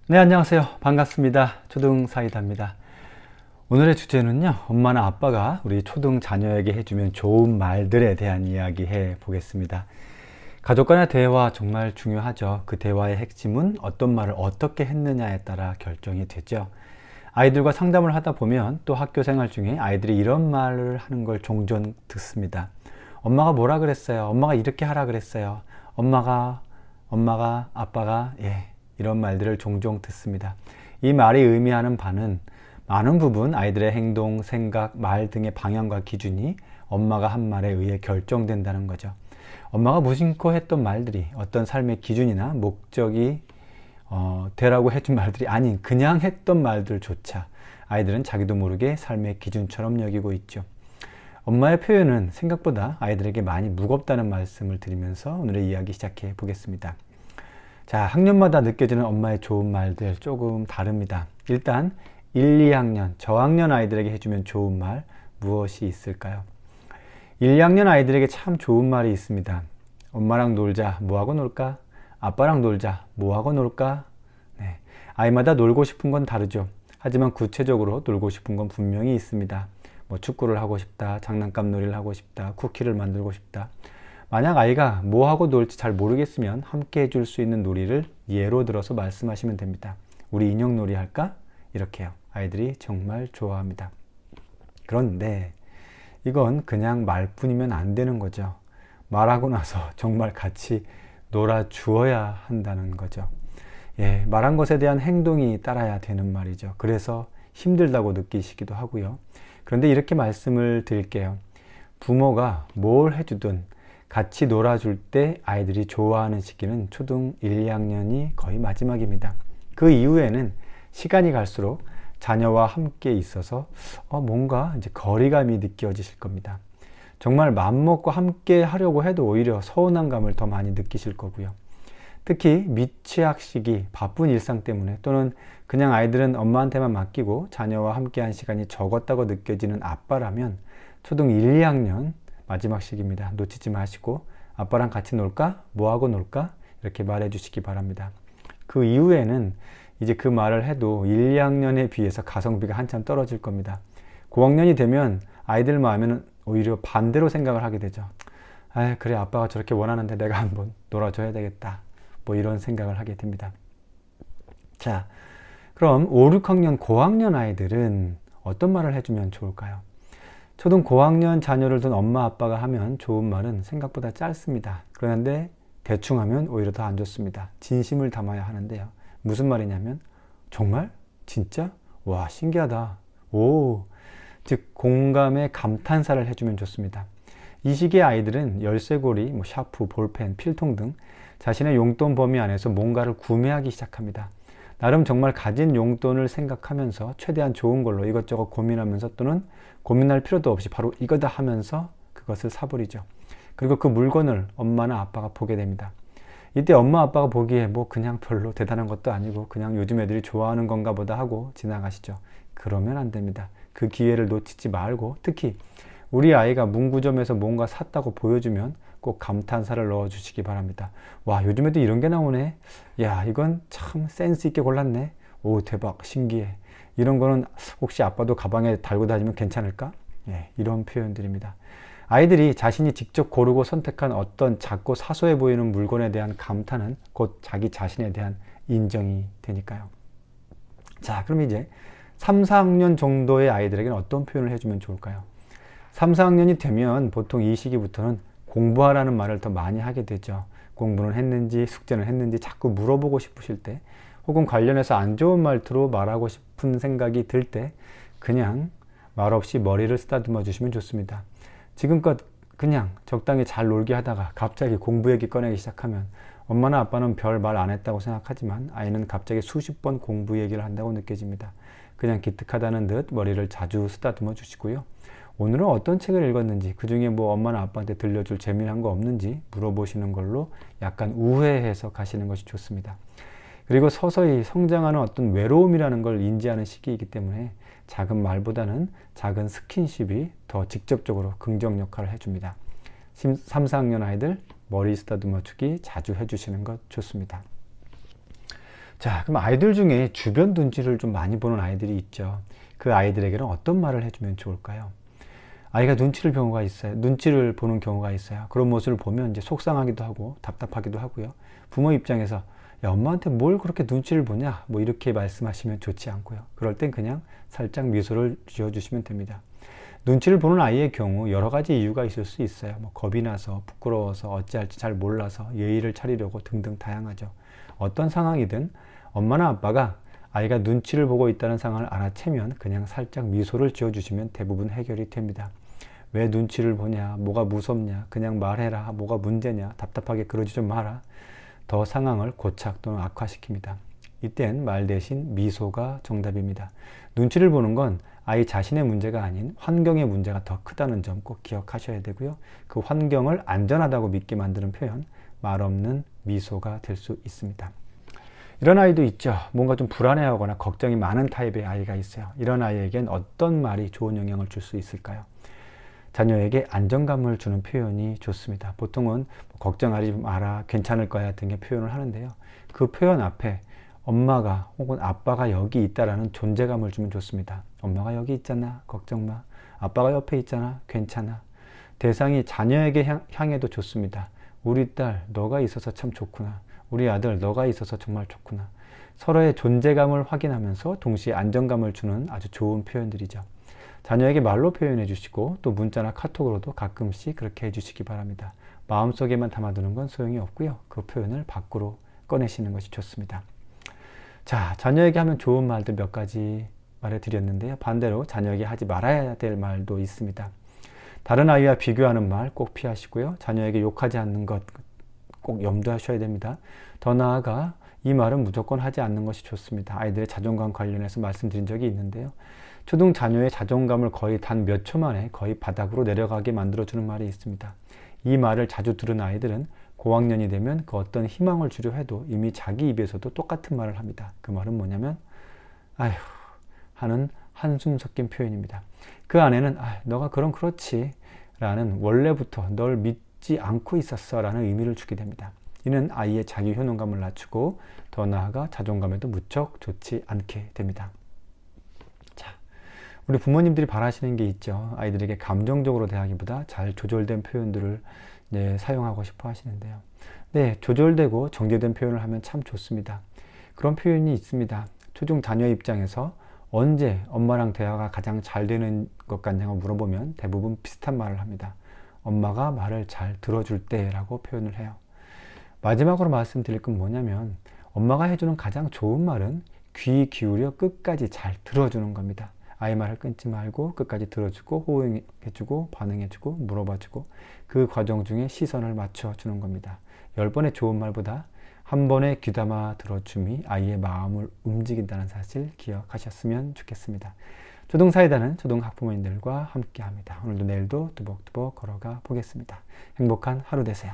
네, 안녕하세요. 반갑습니다. 초등 사이다입니다. 오늘의 주제는요, 엄마나 아빠가 우리 초등 자녀에게 해주면 좋은 말들에 대한 이야기 해 보겠습니다. 가족 간의 대화 정말 중요하죠. 그 대화의 핵심은 어떤 말을 어떻게 했느냐에 따라 결정이 되죠. 아이들과 상담을 하다 보면 또 학교 생활 중에 아이들이 이런 말을 하는 걸 종종 듣습니다. 엄마가 뭐라 그랬어요? 엄마가 이렇게 하라 그랬어요. 아빠가, 이런 말들을 종종 듣습니다. 이 말이 의미하는 바는 많은 부분 아이들의 행동, 생각, 말 등의 방향과 기준이 엄마가 한 말에 의해 결정된다는 거죠. 엄마가 무심코 했던 말들이 어떤 삶의 기준이나 목적이 되라고 해준 말들이 아닌 그냥 했던 말들조차 아이들은 자기도 모르게 삶의 기준처럼 여기고 있죠. 엄마의 표현은 생각보다 아이들에게 많이 무겁다는 말씀을 드리면서 오늘의 이야기 시작해 보겠습니다. 자, 학년마다 느껴지는 엄마의 좋은 말들 조금 다릅니다. 일단 1, 2학년, 저학년 아이들에게 해주면 좋은 말 무엇이 있을까요? 1, 2학년 아이들에게 참 좋은 말이 있습니다. 엄마랑 놀자, 뭐하고 놀까? 아빠랑 놀자, 뭐하고 놀까? 네, 아이마다 놀고 싶은 건 다르죠. 하지만 구체적으로 놀고 싶은 건 분명히 있습니다. 뭐 축구를 하고 싶다, 장난감 놀이를 하고 싶다, 쿠키를 만들고 싶다. 만약 아이가 뭐하고 놀지 잘 모르겠으면 함께 해줄 수 있는 놀이를 예로 들어서 말씀하시면 됩니다. 우리 인형놀이 할까? 이렇게요. 아이들이 정말 좋아합니다. 그런데 이건 그냥 말뿐이면 안 되는 거죠. 말하고 나서 정말 같이 놀아주어야 한다는 거죠. 말한 것에 대한 행동이 따라야 되는 말이죠. 그래서 힘들다고 느끼시기도 하고요. 그런데 이렇게 말씀을 드릴게요. 부모가 뭘 해주든 같이 놀아줄 때 아이들이 좋아하는 시기는 초등 1, 2학년이 거의 마지막입니다. 그 이후에는 시간이 갈수록 자녀와 함께 있어서 뭔가 이제 거리감이 느껴지실 겁니다. 정말 맘먹고 함께 하려고 해도 오히려 서운한 감을 더 많이 느끼실 거고요. 특히 미취학 시기 바쁜 일상 때문에 또는 그냥 아이들은 엄마한테만 맡기고 자녀와 함께한 시간이 적었다고 느껴지는 아빠라면 초등 1, 2학년 마지막 시기입니다. 놓치지 마시고 아빠랑 같이 놀까? 뭐하고 놀까? 이렇게 말해 주시기 바랍니다. 그 이후에는 이제 그 말을 해도 1, 2학년에 비해서 가성비가 한참 떨어질 겁니다. 고학년이 되면 아이들 마음에는 오히려 반대로 생각을 하게 되죠. 그래, 아빠가 저렇게 원하는데 내가 한번 놀아줘야 되겠다. 뭐 이런 생각을 하게 됩니다. 자, 그럼 5, 6학년 고학년 아이들은 어떤 말을 해주면 좋을까요? 초등 고학년 자녀를 둔 엄마 아빠가 하면 좋은 말은 생각보다 짧습니다. 그런데 대충 하면 오히려 더 안 좋습니다. 진심을 담아야 하는데요. 무슨 말이냐면 정말? 진짜? 와, 신기하다. 오, 즉 공감의 감탄사를 해주면 좋습니다. 이 시기의 아이들은 열쇠고리, 샤프, 볼펜, 필통 등 자신의 용돈 범위 안에서 뭔가를 구매하기 시작합니다. 나름 정말 가진 용돈을 생각하면서 최대한 좋은 걸로 이것저것 고민하면서 또는 고민할 필요도 없이 바로 이거다 하면서 그것을 사버리죠. 그리고 그 물건을 엄마나 아빠가 보게 됩니다. 이때 엄마 아빠가 보기에 뭐 그냥 별로 대단한 것도 아니고 그냥 요즘 애들이 좋아하는 건가 보다 하고 지나가시죠. 그러면 안 됩니다. 그 기회를 놓치지 말고 특히 우리 아이가 문구점에서 뭔가 샀다고 보여주면 꼭 감탄사를 넣어주시기 바랍니다. 와, 요즘에도 이런 게 나오네. 야, 이건 참 센스 있게 골랐네. 오, 대박, 신기해. 이런 거는 혹시 아빠도 가방에 달고 다니면 괜찮을까? 이런 표현들입니다. 아이들이 자신이 직접 고르고 선택한 어떤 작고 사소해 보이는 물건에 대한 감탄은 곧 자기 자신에 대한 인정이 되니까요. 자, 그럼 이제 3, 4학년 정도의 아이들에게는 어떤 표현을 해주면 좋을까요? 3, 4학년이 되면 보통 이 시기부터는 공부하라는 말을 더 많이 하게 되죠. 공부는 했는지 숙제는 했는지 자꾸 물어보고 싶으실 때 혹은 관련해서 안 좋은 말투로 말하고 싶은 생각이 들 때 그냥 말없이 머리를 쓰다듬어 주시면 좋습니다. 지금껏 그냥 적당히 잘 놀게 하다가 갑자기 공부 얘기 꺼내기 시작하면 엄마나 아빠는 별 말 안 했다고 생각하지만 아이는 갑자기 수십 번 공부 얘기를 한다고 느껴집니다. 그냥 기특하다는 듯 머리를 자주 쓰다듬어 주시고요. 오늘은 어떤 책을 읽었는지 그 중에 뭐 엄마나 아빠한테 들려줄 재미난 거 없는지 물어보시는 걸로 약간 우회해서 가시는 것이 좋습니다. 그리고 서서히 성장하는 어떤 외로움이라는 걸 인지하는 시기이기 때문에 작은 말보다는 작은 스킨십이 더 직접적으로 긍정 역할을 해줍니다. 3, 4학년 아이들 머리 쓰다듬어 주기 자주 해주시는 것 좋습니다. 자, 그럼 아이들 중에 주변 눈치를 좀 많이 보는 아이들이 있죠. 그 아이들에게는 어떤 말을 해주면 좋을까요? 아이가 눈치를 보는 경우가 있어요. 그런 모습을 보면 이제 속상하기도 하고 답답하기도 하고요. 부모 입장에서 야, 엄마한테 뭘 그렇게 눈치를 보냐? 뭐 이렇게 말씀하시면 좋지 않고요. 그럴 땐 그냥 살짝 미소를 지어주시면 됩니다. 눈치를 보는 아이의 경우 여러 가지 이유가 있을 수 있어요. 뭐 겁이 나서, 부끄러워서, 어찌할지 잘 몰라서, 예의를 차리려고 등등 다양하죠. 어떤 상황이든 엄마나 아빠가 아이가 눈치를 보고 있다는 상황을 알아채면 그냥 살짝 미소를 지어주시면 대부분 해결이 됩니다. 왜 눈치를 보냐, 뭐가 무섭냐, 그냥 말해라, 뭐가 문제냐, 답답하게 그러지 좀 마라. 더 상황을 고착 또는 악화시킵니다. 이땐 말 대신 미소가 정답입니다. 눈치를 보는 건 아이 자신의 문제가 아닌 환경의 문제가 더 크다는 점 꼭 기억하셔야 되고요. 그 환경을 안전하다고 믿게 만드는 표현, 말 없는 미소가 될 수 있습니다. 이런 아이도 있죠. 뭔가 좀 불안해하거나 걱정이 많은 타입의 아이가 있어요. 이런 아이에겐 어떤 말이 좋은 영향을 줄 수 있을까요? 자녀에게 안정감을 주는 표현이 좋습니다. 보통은 걱정하지 마라, 괜찮을 거야 등의 표현을 하는데요. 그 표현 앞에 엄마가 혹은 아빠가 여기 있다라는 존재감을 주면 좋습니다. 엄마가 여기 있잖아, 걱정 마. 아빠가 옆에 있잖아, 괜찮아. 대상이 자녀에게 향해도 좋습니다. 우리 딸, 너가 있어서 참 좋구나. 우리 아들, 너가 있어서 정말 좋구나. 서로의 존재감을 확인하면서 동시에 안정감을 주는 아주 좋은 표현들이죠. 자녀에게 말로 표현해 주시고 또 문자나 카톡으로도 가끔씩 그렇게 해주시기 바랍니다. 마음속에만 담아두는 건 소용이 없고요. 그 표현을 밖으로 꺼내시는 것이 좋습니다. 자, 자녀에게 하면 좋은 말들 몇 가지 말해드렸는데요. 반대로 자녀에게 하지 말아야 될 말도 있습니다. 다른 아이와 비교하는 말 꼭 피하시고요. 자녀에게 욕하지 않는 것 꼭 염두하셔야 됩니다. 더 나아가 이 말은 무조건 하지 않는 것이 좋습니다. 아이들의 자존감 관련해서 말씀드린 적이 있는데요. 초등 자녀의 자존감을 거의 단 몇 초 만에 거의 바닥으로 내려가게 만들어주는 말이 있습니다. 이 말을 자주 들은 아이들은 고학년이 되면 그 어떤 희망을 주려 해도 이미 자기 입에서도 똑같은 말을 합니다. 그 말은 뭐냐면 아휴 하는 한숨 섞인 표현입니다. 그 안에는 너가 그럼 그렇지 라는 원래부터 널 믿지 않고 있었어 라는 의미를 주게 됩니다. 이는 아이의 자기 효능감을 낮추고 더 나아가 자존감에도 무척 좋지 않게 됩니다. 자, 우리 부모님들이 바라시는 게 있죠. 아이들에게 감정적으로 대하기보다 잘 조절된 표현들을 사용하고 싶어 하시는데요. 네, 조절되고 정제된 표현을 하면 참 좋습니다. 그런 표현이 있습니다. 초중 자녀 입장에서 언제 엄마랑 대화가 가장 잘 되는 것 같냐고 물어보면 대부분 비슷한 말을 합니다. 엄마가 말을 잘 들어줄 때라고 표현을 해요. 마지막으로 말씀드릴 건 뭐냐면 엄마가 해주는 가장 좋은 말은 귀 기울여 끝까지 잘 들어주는 겁니다. 아이 말을 끊지 말고 끝까지 들어주고 호응해주고 반응해주고 물어봐주고 그 과정 중에 시선을 맞춰주는 겁니다. 10번의 좋은 말보다 한 번에 귀담아 들어줌이 아이의 마음을 움직인다는 사실 기억하셨으면 좋겠습니다. 초등사이다는 초등학부모님들과 함께합니다. 오늘도 내일도 뚜벅뚜벅 걸어가 보겠습니다. 행복한 하루 되세요.